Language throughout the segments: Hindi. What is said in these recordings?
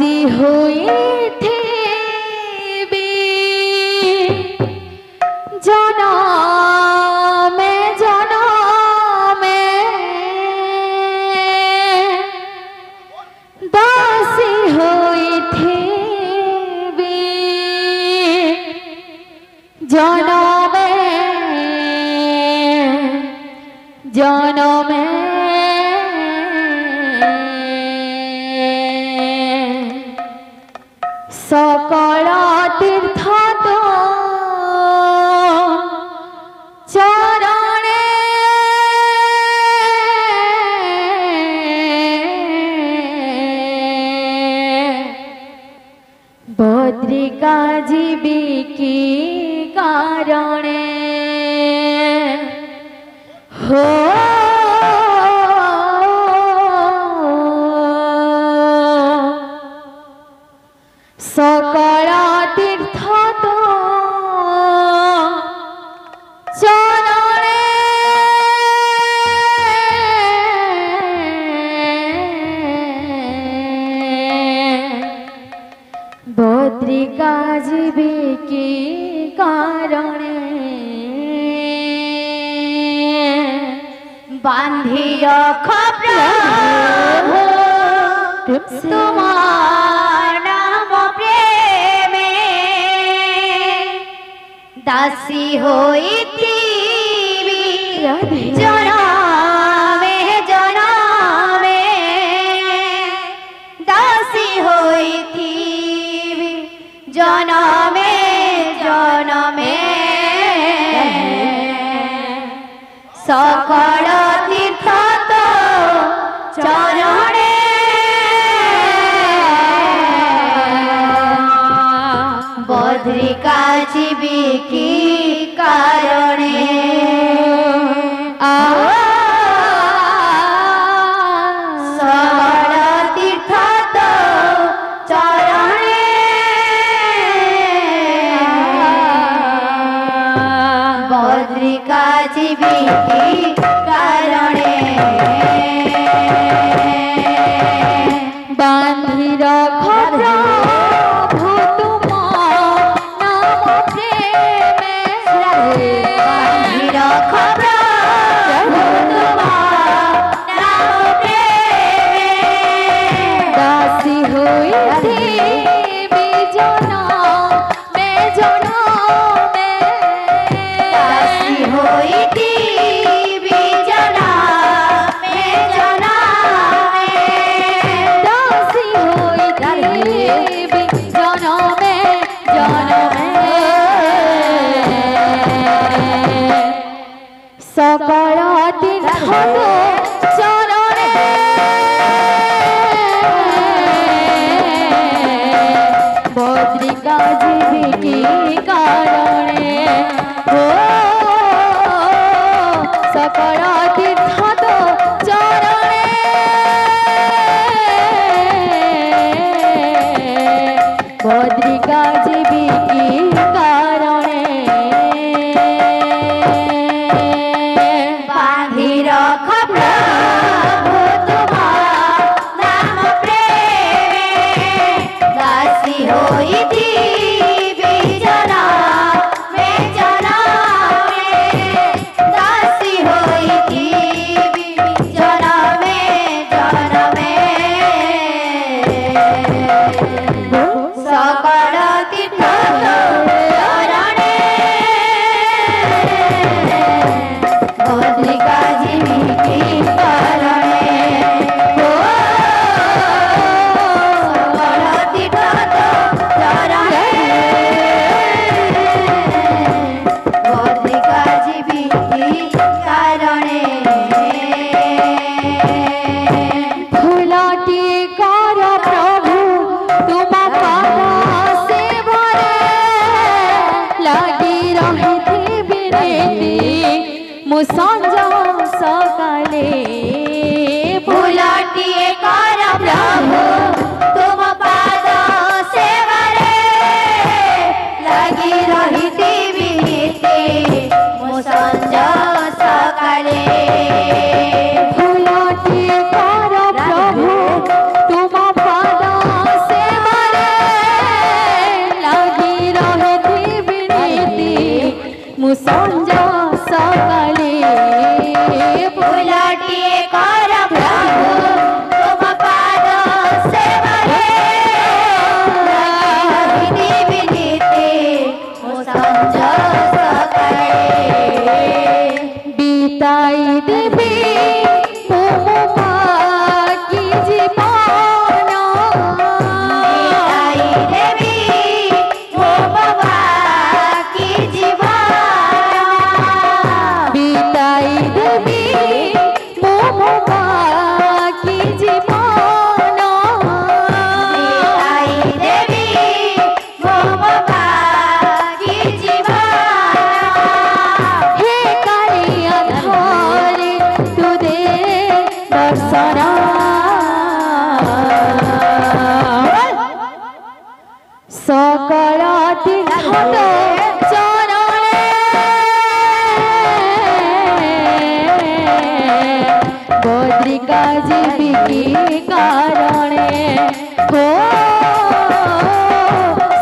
दासी हुई थी जनमे जनमे दासी हुई थी जनमे जनमे सकल तीर्थ तो चरणे बद्रिका जीवी की कारणे हो सकल तीर्थ तो चरणे बद्रिका जीवी की कारणे बांधी रख प्रभु तुम्हार नाम प्रेमे दासी होई थी जनमे जनमे दासी होई थी जनमे जनमे सकल तीर्थ तो चरणे बद्रिका जीवी की कारणे सकल तीर्थ तो चरणे बद्रिका जीवी की कारणे बांधी रख प्रभु तुमार नाम प्रेमे बांधी रख प्रभु तुमार नाम प्रेमे दासी हुई थी जनमे जनमे दासी हुई थी जनमे जनमे दासी हुई थी जनमे जनमे सकल तीर्थ तो चरणे बद्रिका जीवी की कारणे हो सकल तीर्थ तो चरणे बद्रिका जीवी की कारणे बांधी रख प्रभु तुम्हार नाम प्रेमे दासी होई थी जनमे जनमे दासी होई थी जनमे जनमे सकल तीर्थ चरणे बद्रिका जीवी की कारणे हो सकल तीर्थ चरणे बद्रिका जीवी की कारणे फूलटी कर प्रभु तुम पाद से भरे लगी रही थी विनती मु संज सकाले फूलटी कर प्रभु तुम पाद से भरे लगी रही थी विनती मु संज सकाले फूलटी कर प्रभु तुम पाद से ସଞ୍ଜ ସକାଳେ ଫୁଲଟିଏ କର ପ୍ରଭୁ ତୁମ ପାଦ ସେବାରେ ଲାଗି ରହିଥିବି ନିତେ ମୁଁ ସଞ୍ଜ ସକାଳେ ବିତାଇ ଦେବି ତୁମ ବାକି ଜୀବନ ବିତାଇ ଦେବି ତୁମ ବାକି ଜୀବନ ବିତାଇ ଦେବି ତୁମ ବାକି ଜୀବନ ବିତାଇ ଦେବି ତୁମ ବାକି ଜୀବନ ହେ କାଳିଆ ଧରି ତୁ ଦେ ଦର୍ଶନ सकल तीर्थ चरणे बद्रिका जीविकी कारणे हो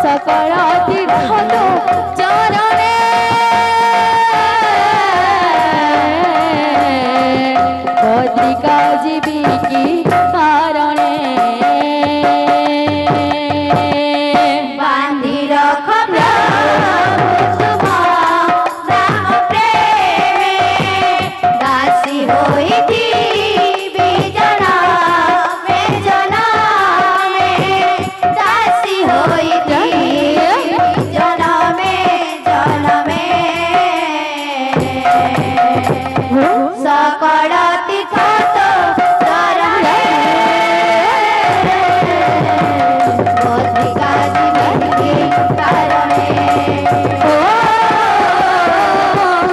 सकल तीर्थ चरणे बद्रिका जीविकी कारणे बांधी रख प्रभु तुम राम प्रेमे दासी होइथी जनमे जनमे दासी होइथी जनमे जनमे सकल तीर्थ चरणे बद्रिका जीविकी कारणे ओ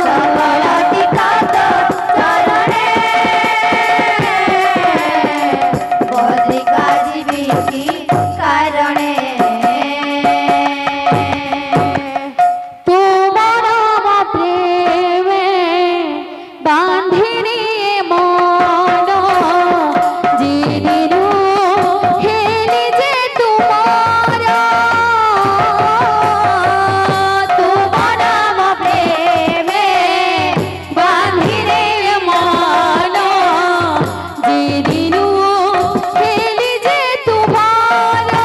सकल तीर्थ चरणे बद्रिका जीविकी कारणे तुम नाम प्रेमे बांधिनी मन जिदिनु हे निजे तुमारा तुम नाम प्रेमे बांधिने मन जिदिनु हे निजे तुमारा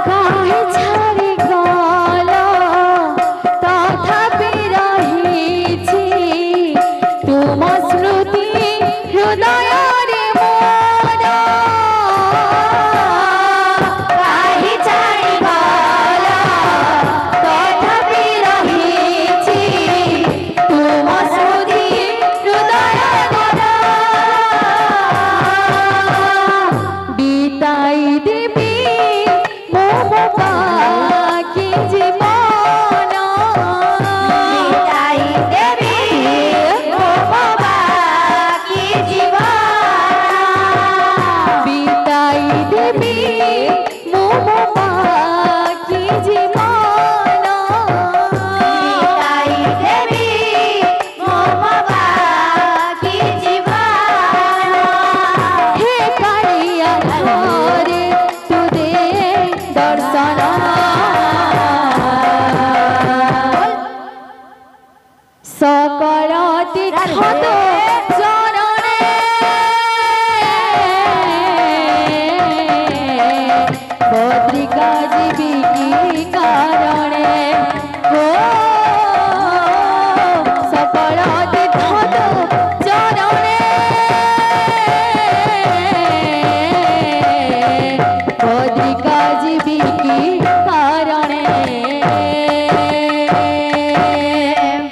काहे छाड़ी गल तथापि रहिछि तुम स्मृति हृदय रे मोर काहे छाड़ी गल तथापि रहिछि तुम स्मृति हृदय मोर बिताई देबी मो बाकी जीवन बिताई देबी मो बाकी जीवन बिताई देबी मो बाकी जीवन बिताई देबी मो बाकी जीवन हे कालिया धरे तू दे दर्शन सकल तीर्थ चरणे बद्रिका जीविकी कारणे हो सकल तीर्थ चरणे बद्रिका जीविकी कारणे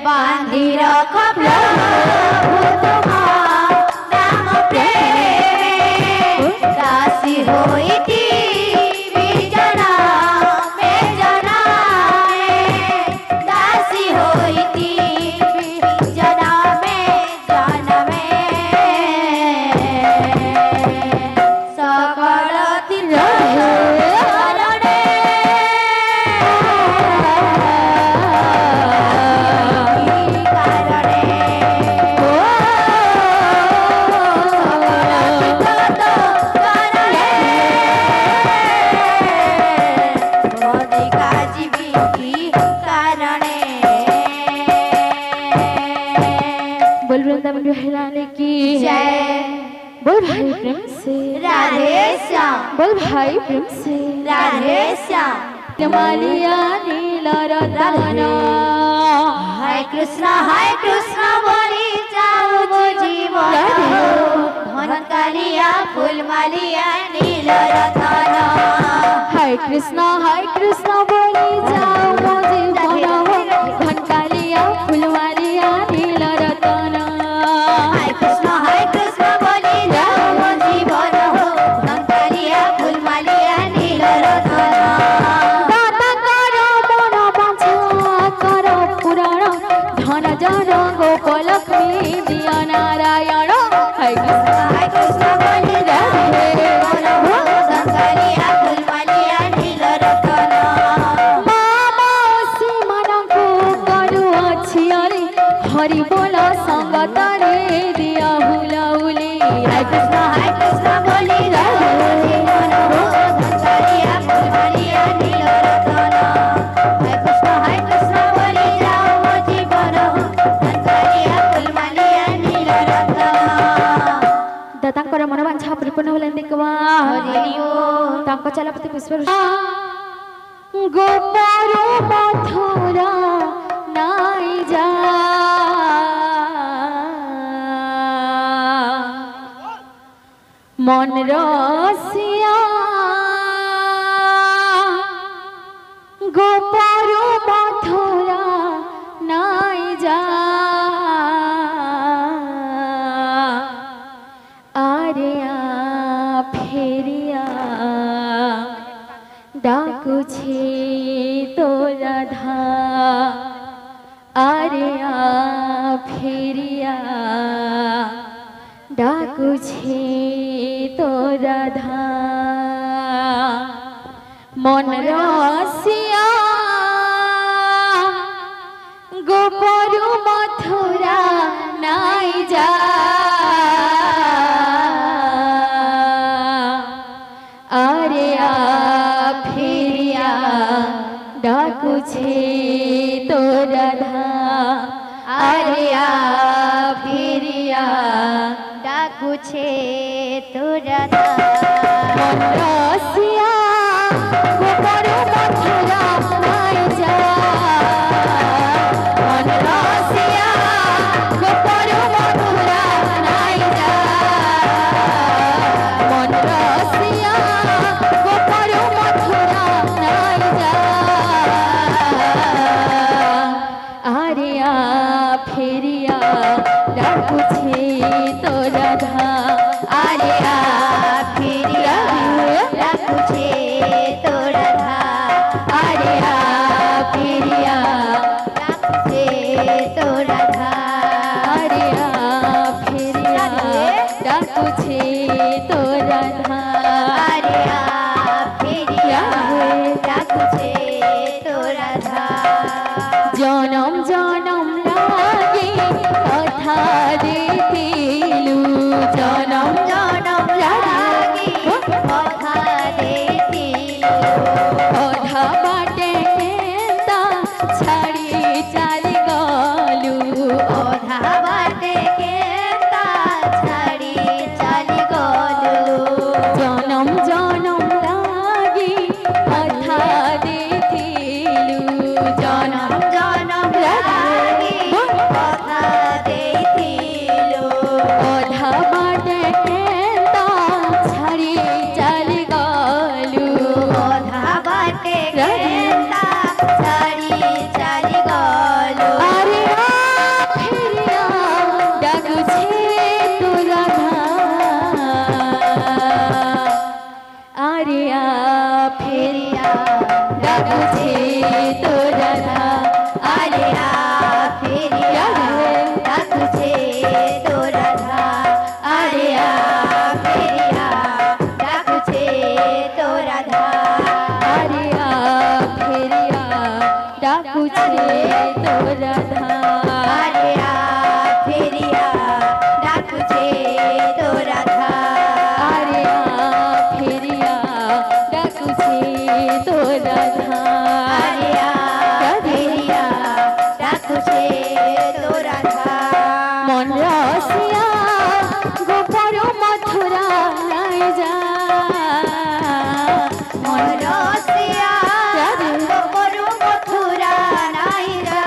बांधी रख प्रभु तुम राम प्रेमे दासी होइथी जनमे जनमे दासी होइथी जनमे जनमे सकल तीर्थ चरणे कारणे दुल्हन की जय। बोल भाई प्रेम से राधे श्याम। बोल भाई प्रेम से राधे श्याम। मालिया नीला रतन हरे कृष्ण बोली जाओ वो जीवन धन कालिया फूल मालिया नील रतन। हरे कृष्ण बोली जाओ मो जीवन धन कालिया फुलवालिया नील रतन। हरे कृष्ण बोली जाओ वो जीवन धन कालिया फूल मालिया नील रतन। दाता करो मन बांछा करो पुराण धन जन गोपाल लक्ष्मी दिया नारायण। हरे कृष्ण बोली जाओ धन कालिया फूल मालिया नील रतन। मामासी मानकु करुअछि अरे हरि बोल संगतरे दिया हुलाउली। हरे कृष्ण बोली जाओ जीवन धन कालिया फूल मालिया नील रतन। हरे कृष्ण बोली जाओ जीवन धन कालिया फूल मालिया नील रतन। दातांकर मनोवांछा परिपूर्ण होलन देखवा तांको चलपति पुष्पवृष्टि गोपारो मथुरा नाई जा मन रसिया गोपारो मथुरा नाई जा आर्या फेरिया डाकू छे तो राधा आर्या फेरिया डाकू छे तो राधा मन रसिया गोपरु मथुरा नाई जा आर्या फेरिया डाकू छे तो राधा आर्या फेरिया डाकू छे तो राधा। मन रसिया गोपरु मथुरा नाई जा मन रसिया गोपरु मथुरा नाई जा मन रसिया गोपरु मथुरा नाई जा आर्या फेरिया डाकू छे तो राधा आर्या फेरिया डाकू छे तो राधा। आर्या फेरिया डाकू छे तो राधा। आर्या फेरिया डाकू छे तो राधा आर्या फेरिया डाकू छे तो राधा। जनम जनम लागे कथा देथिलु जनम जनम लागे कथा देथिलु अधा बाटे केता छाड़ी चाली गलु अधा बाटे केता छाड़ी चाली गलु। जनम जनम लागे कथा देथिलु जनम जनम लागे कथा देथिलु अधा बाटे केता छाड़ी चाली गलु अधा बाटे केता छाड़ी चाली गलु। आर्या फेरिया डाकू छे तो राधा आर्या फेरिया डाकू छे तो राधा आर्या फेरिया डाकू छे तो राधा। आर्या फेरिया डाकू छे तो राधा। आर्या फेरिया डाकू छे तो राधा आर्या फेरिया डाकू छे तो राधा। आर्या फेरिया डाकू छे तो राधा आर्या फेरिया डाकू छे तो राधा। मन रस রসিয়া করু মথুরা নাইরা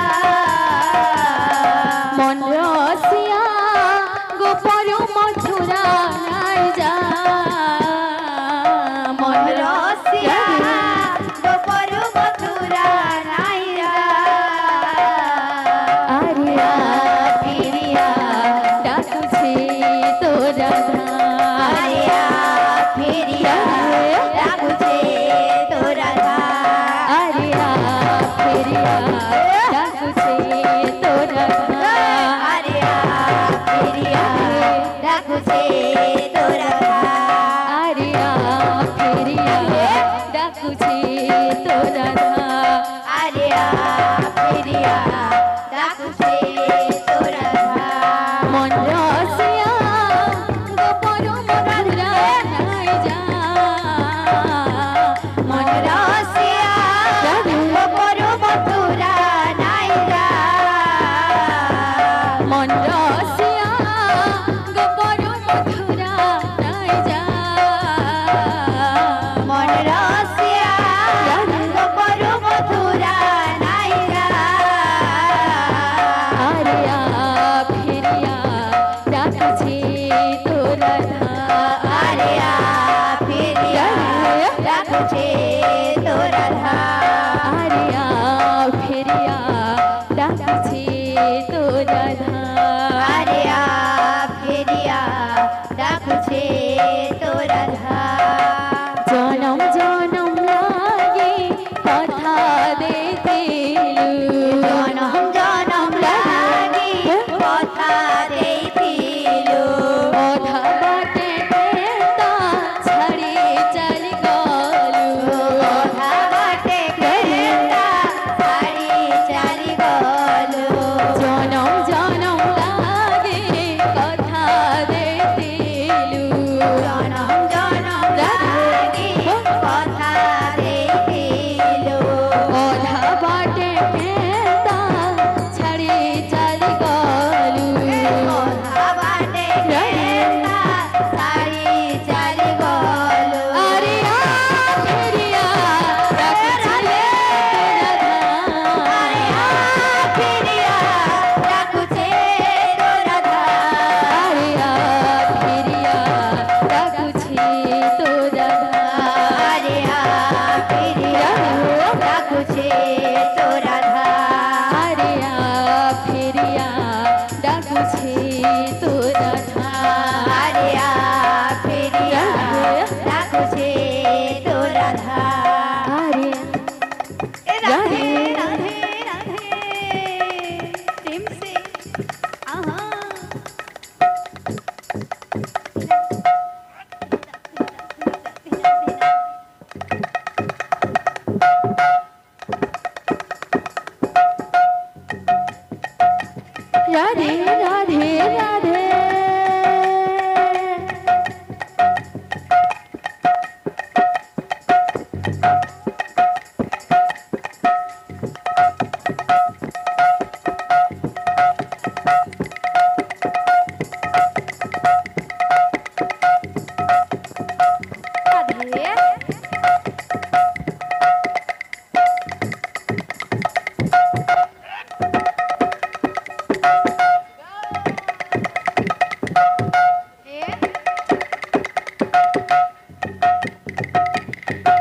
মন রসিয়া গোপর মথুরা নাই যা মন রসিয়া করু মথুরা নাইরা আরিয়া ফিরিয়া ডাকুছে তোরা আরিয়া ফিরিয়া ডাকুছে তোরা আরিয়া ফিরিয়া ডাকুছে তোরা আরিয়া ফিরিয়া ডাকুছে তোরা আরিয়া ফিরিয়া ডাকুছে তোরা আরিয়া ফিরিয়া ডাকুছে তোরা মন রসিয়া গোপর মথুরা নাই যা মন রসিয়া করু মথুরা নাইরা মন রসিয়া গোপর মথুরা নাই যা মন রসিয়া করু মথুরা নাইরা আরিয়া ফিরিয়া ডাকুছে তোরা আরিয়া ফিরিয়া ডাকুছে তোরা আরিয়া ফিরিয়া ডাকুছে তোরা আরিয়া ফিরিয়া ডাকুছে তোরা জনম জনম লাগে কথা দিতিলু জনম জনম লাগি কথা দেইতিলু কথা বাটে তা ছাড়ি চলি গলু কথা বাটে কেতা ছাড়ি চালি গলু জনম জনম লাগে কথা দিতিলু জনম জনম লাগি কথা দেইতিলু কথা বাটে তা ছাড়ি চলি গলু কথা বাটে কেতা ছাড়ি চালি গলু আরিয়া ফিরিয়া ডাকুছে আরিয়া ফিরিয়া ডাকুছে তোরা আরিয়া ফিরিয়া ডাকুছে তোরা আরিয়া ফিরিয়া ডাকুছে তোরা আরিয়া ফিরিয়া ডাকুছে তোরা আরিয়া ফিরিয়া ডাকুছে তোরা আরিয়া রাধে রাধে রাধে প্রেম से आहा রাধে রাধে রাধে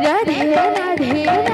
রাধে রাধে রাধে